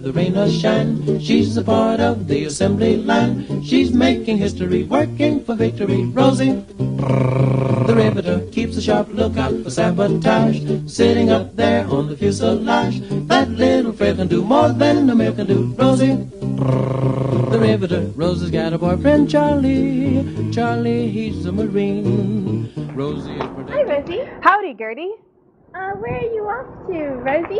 the rain or shine. She's a part of the assembly line. She's making history, working for victory. Rosie, the riveter, keeps a sharp lookout for sabotage. Sitting up there on the fuselage, that little frail can do more than a male can do. Rosie, the riveter. Rosie's got a boyfriend, Charlie. Charlie, he's a Marine. Rosie is protected. Hi, Rosie. Howdy, Gertie. Where are you off to, Rosie?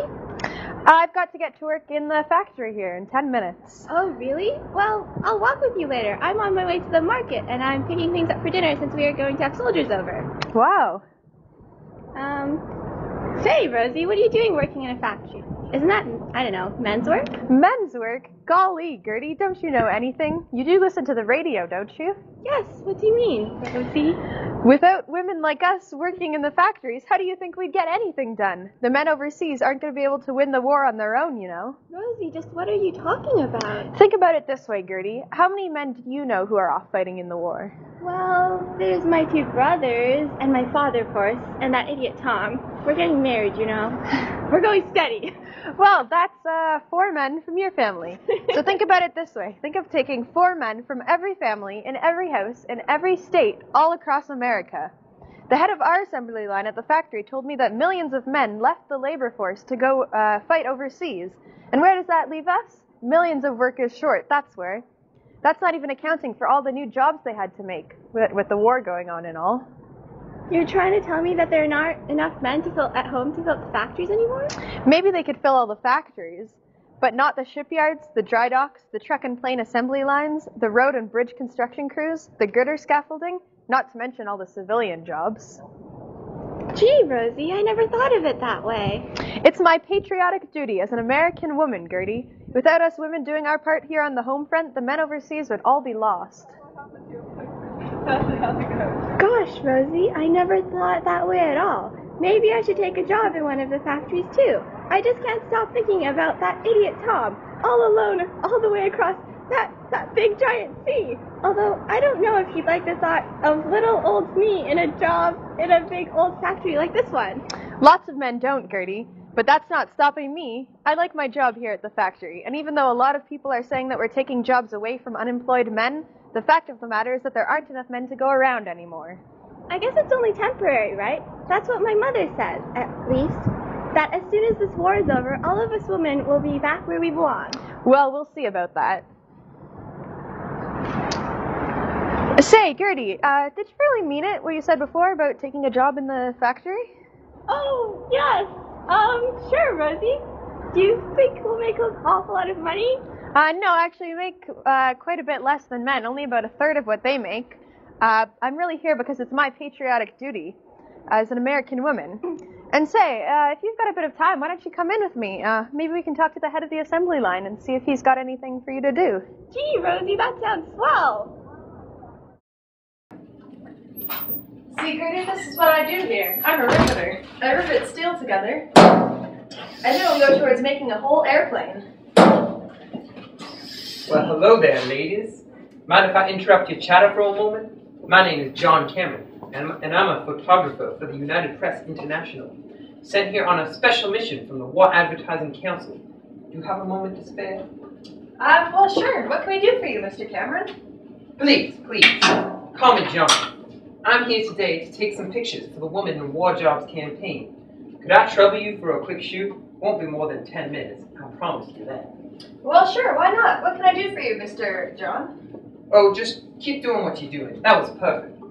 I've got to get to work in the factory here in 10 minutes. Oh, really? Well, I'll walk with you later. I'm on my way to the market, and I'm picking things up for dinner since we are going to have soldiers over. Wow. Say, Rosie, what are you doing working in a factory? Isn't that, I don't know, men's work? Men's work? Golly, Gertie, don't you know anything? You do listen to the radio, don't you? Yes, what do you mean, Rosie? Without women like us working in the factories, how do you think we'd get anything done? The men overseas aren't going to be able to win the war on their own, you know. Rosie, just what are you talking about? Think about it this way, Gertie. How many men do you know who are off fighting in the war? Well, there's my 2 brothers, and my father, of course, and that idiot Tom. We're getting married, you know. We're going steady. Well, that's 4 men from your family. So think about it this way. Think of taking 4 men from every family, in every house, in every state, all across America. The head of our assembly line at the factory told me that millions of men left the labor force to go fight overseas. And where does that leave us? Millions of workers short, that's where. That's not even accounting for all the new jobs they had to make with the war going on and all. You're trying to tell me that there are not enough men to fill at home to fill the factories anymore? Maybe they could fill all the factories, but not the shipyards, the dry docks, the truck and plane assembly lines, the road and bridge construction crews, the girder scaffolding, not to mention all the civilian jobs. Gee, Rosie, I never thought of it that way. It's my patriotic duty as an American woman, Gertie. Without us women doing our part here on the home front, the men overseas would all be lost. Gosh, Rosie, I never thought that way at all. Maybe I should take a job in one of the factories, too. I just can't stop thinking about that idiot Tom, all alone, all the way across that big giant sea. Although, I don't know if he'd like the thought of little old me in a job in a big old factory like this one. Lots of men don't, Gertie. But that's not stopping me. I like my job here at the factory, and even though a lot of people are saying that we're taking jobs away from unemployed men, the fact of the matter is that there aren't enough men to go around anymore. I guess it's only temporary, right? That's what my mother says, at least. That as soon as this war is over, all of us women will be back where we belong. Well, we'll see about that. Say, Gertie, did you really mean it, what you said before about taking a job in the factory? Oh, yes. Sure, Rosie. Do you think we'll make an awful lot of money? No, actually, we make quite a bit less than men, only about a third of what they make. I'm really here because it's my patriotic duty as an American woman. And say, if you've got a bit of time, why don't you come in with me? Maybe we can talk to the head of the assembly line and see if he's got anything for you to do. Gee, Rosie, that sounds swell. See, Gertie, this is what I do here. I'm a riveter. I rivet steel together, and it'll go towards making a whole airplane. Well, hello there, ladies. Mind if I interrupt your chatter for a moment? My name is John Cameron, and I'm a photographer for the United Press International, sent here on a special mission from the War Advertising Council. Do you have a moment to spare? Well, sure. What can we do for you, Mr. Cameron? Please, call me John. I'm here today to take some pictures for the Women in War Jobs campaign. Could I trouble you for a quick shoot? Won't be more than 10 minutes, I promise you that. Well, sure, why not? What can I do for you, Mr. John? Oh, just keep doing what you're doing. That was perfect.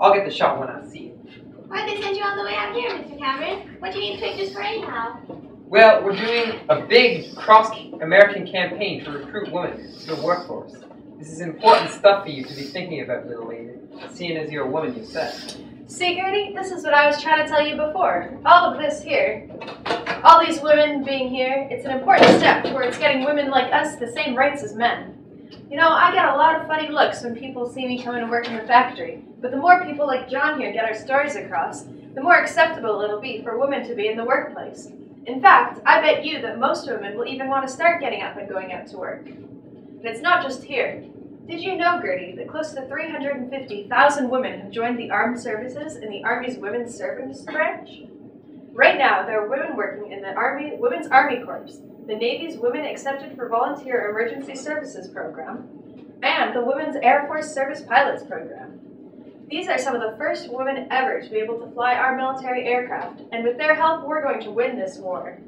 I'll get the shot when I see it. Why'd they send you all the way out here, Mr. Cameron? What do you need pictures for anyhow? Well, we're doing a big cross-American campaign to recruit women to the workforce. This is important stuff for you to be thinking about, little lady, seeing as you're a woman yourself. See, Gertie, this is what I was trying to tell you before. All of this here, all these women being here, it's an important step towards getting women like us the same rights as men. You know, I get a lot of funny looks when people see me coming to work in the factory, but the more people like John here get our stories across, the more acceptable it'll be for women to be in the workplace. In fact, I bet you that most women will even want to start getting up and going out to work. And it's not just here. Did you know, Gertie, that close to 350,000 women have joined the armed services in the Army's Women's Service branch? Right now, there are women working in the Women's Army Corps, the Navy's Women Accepted for Volunteer Emergency Services program, and the Women's Air Force Service Pilots program. These are some of the first women ever to be able to fly our military aircraft, and with their help, we're going to win this war.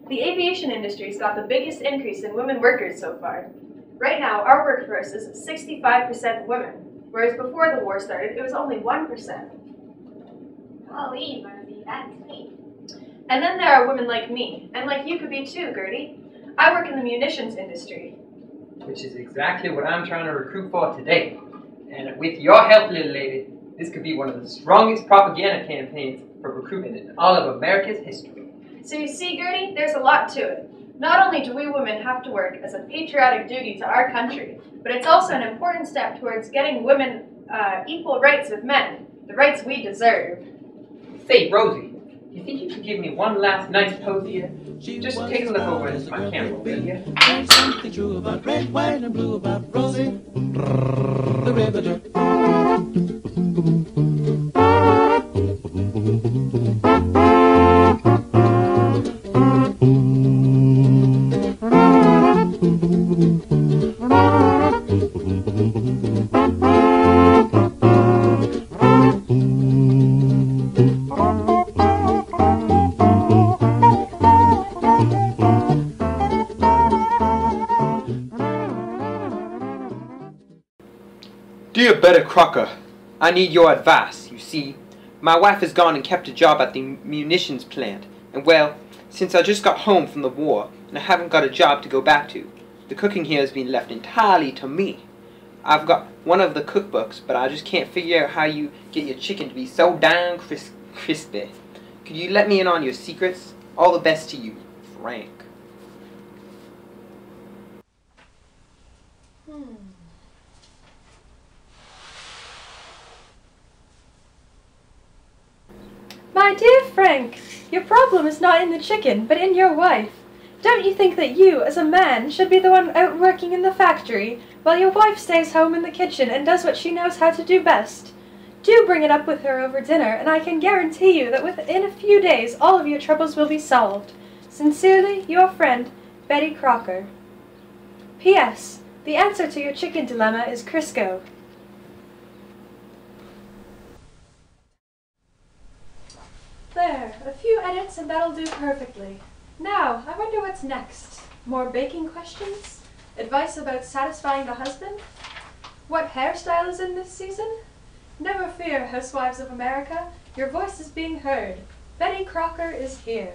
The aviation industry's got the biggest increase in women workers so far. Right now, our workforce is 65% women, whereas before the war started, it was only 1%. Golly, Rosie, that's sweet. And then there are women like me, and like you could be too, Gertie. I work in the munitions industry. Which is exactly what I'm trying to recruit for today. And with your help, little lady, this could be one of the strongest propaganda campaigns for recruitment in all of America's history. So you see, Gertie, there's a lot to it. Not only do we women have to work as a patriotic duty to our country, but it's also an important step towards getting women equal rights with men, the rights we deserve. Say, Rosie, you think you could give me one last nice pose here? Just take a look over into my camera, will you? There's something true about red, white, and blue about Rosie, the riveter. Dear Betty Crocker, I need your advice. You see, my wife has gone and kept a job at the munitions plant, and well, since I just got home from the war and I haven't got a job to go back to, the cooking here has been left entirely to me. I've got one of the cookbooks, but I just can't figure out how you get your chicken to be so darn crispy. Could you let me in on your secrets? All the best to you, Frank. My dear Frank, your problem is not in the chicken, but in your wife. Don't you think that you, as a man, should be the one out working in the factory, while your wife stays home in the kitchen and does what she knows how to do best? Do bring it up with her over dinner, and I can guarantee you that within a few days all of your troubles will be solved. Sincerely, your friend, Betty Crocker. P.S. The answer to your chicken dilemma is Crisco. There, a few edits and that'll do perfectly. Now, I wonder what's next. More baking questions? Advice about satisfying the husband? What hairstyle is in this season? Never fear, housewives of America. Your voice is being heard. Betty Crocker is here.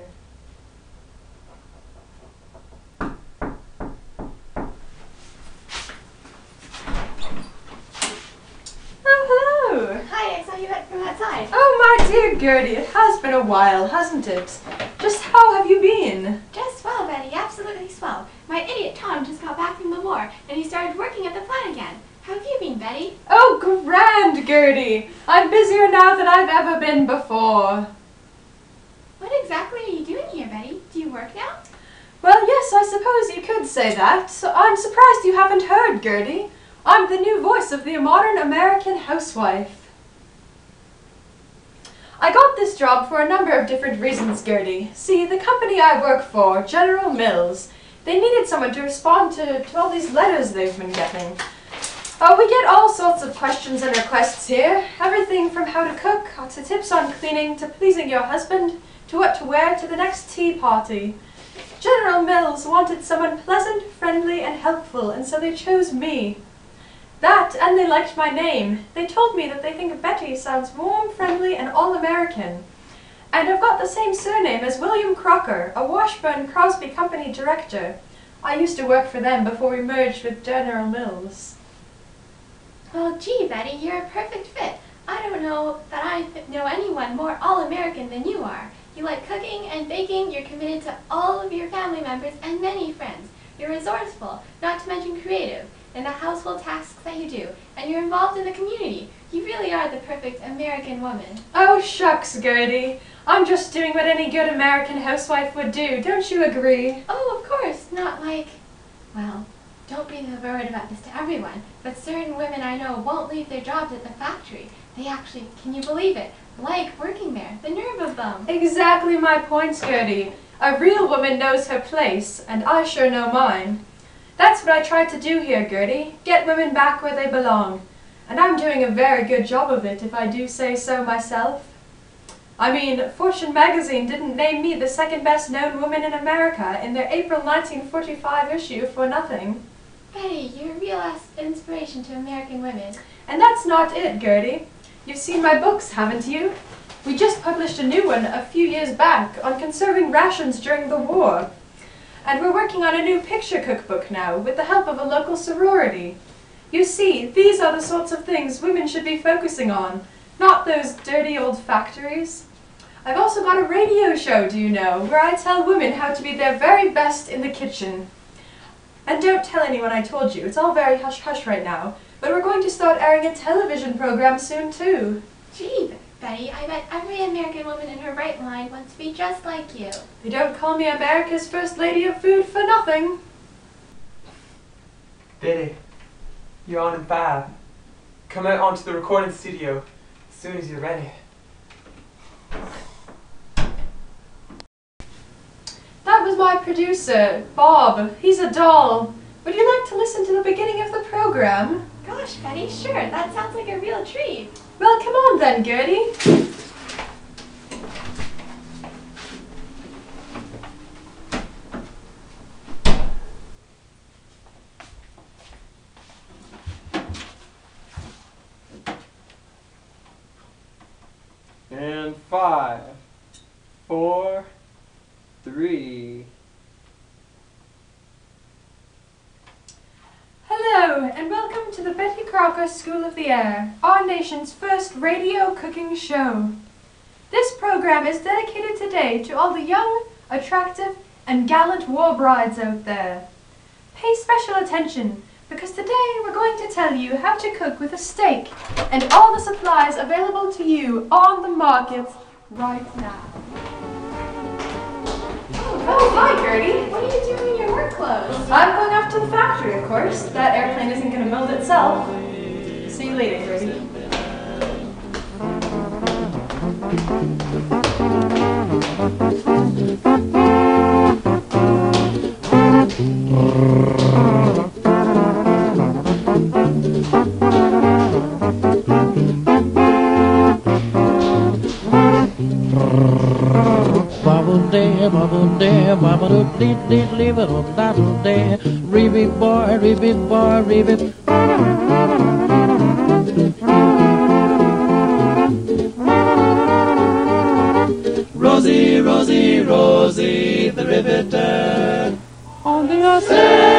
Hi, I saw you from outside. Oh, my dear Gertie, it has been a while, hasn't it? Just how have you been? Just swell, Betty, absolutely swell. My idiot Tom just got back from the war, and he started working at the plant again. How have you been, Betty? Oh, grand, Gertie. I'm busier now than I've ever been before. What exactly are you doing here, Betty? Do you work now? Well, yes, I suppose you could say that. I'm surprised you haven't heard, Gertie. I'm the new voice of the modern American housewife. I got this job for a number of different reasons, Gertie. See, the company I work for, General Mills, they needed someone to respond to all these letters they've been getting. We get all sorts of questions and requests here. Everything from how to cook, to tips on cleaning, to pleasing your husband, to what to wear, to the next tea party. General Mills wanted someone pleasant, friendly, and helpful, and so they chose me. That, and they liked my name. They told me that they think Betty sounds warm, friendly, and all-American. And I've got the same surname as William Crocker, a Washburn Crosby Company director. I used to work for them before we merged with General Mills. Well, gee, Betty, you're a perfect fit. I don't know that I know anyone more all-American than you are. You like cooking and baking, you're committed to all of your family members and many friends. You're resourceful, not to mention creative, in the household tasks that you do, and you're involved in the community. You really are the perfect American woman. Oh, shucks, Gertie. I'm just doing what any good American housewife would do. Don't you agree? Oh, of course. Not like, well, don't be the word about this to everyone, but certain women I know won't leave their jobs at the factory. They actually, can you believe it, like working there. The nerve of them. Exactly my point, Gertie. A real woman knows her place, and I sure know mine. That's what I tried to do here, Gertie, get women back where they belong. And I'm doing a very good job of it, if I do say so myself. I mean, Fortune magazine didn't name me the second best known woman in America in their April 1945 issue for nothing. Betty, you're a real inspiration to American women. And that's not it, Gertie. You've seen my books, haven't you? We just published a new one a few years back on conserving rations during the war. And we're working on a new picture cookbook now with the help of a local sorority. You see, these are the sorts of things women should be focusing on, not those dirty old factories. I've also got a radio show, do you know, where I tell women how to be their very best in the kitchen. And don't tell anyone I told you, it's all very hush-hush right now, but we're going to start airing a television program soon too. Gee, Betty, I bet every American woman in her right mind wants to be just like you. They don't call me America's First Lady of Food for nothing. Betty, you're on in 5. Come out onto the recording studio as soon as you're ready. That was my producer, Bob. He's a doll. Would you like to listen to the beginning of the program? Gosh, Betty, sure, that sounds like a real treat. Well, come on then, Gertie. And 5, 4, 3. Hello, and welcome to the Betty Crocker School of the Air, our nation's first radio cooking show. This program is dedicated today to all the young, attractive, and gallant war brides out there. Pay special attention, because today we're going to tell you how to cook with a steak and all the supplies available to you on the market right now. Oh, hi, Gertie. What are you doing in your work clothes? I'm going off to the factory, of course. That airplane isn't going to build itself. See you later, Gertie. Bubble day, bubble dee dee leave it on that day. Reebit boy, reebit boy, reebit. Rosie, Rosie, Rosie, the riveter on the ocean.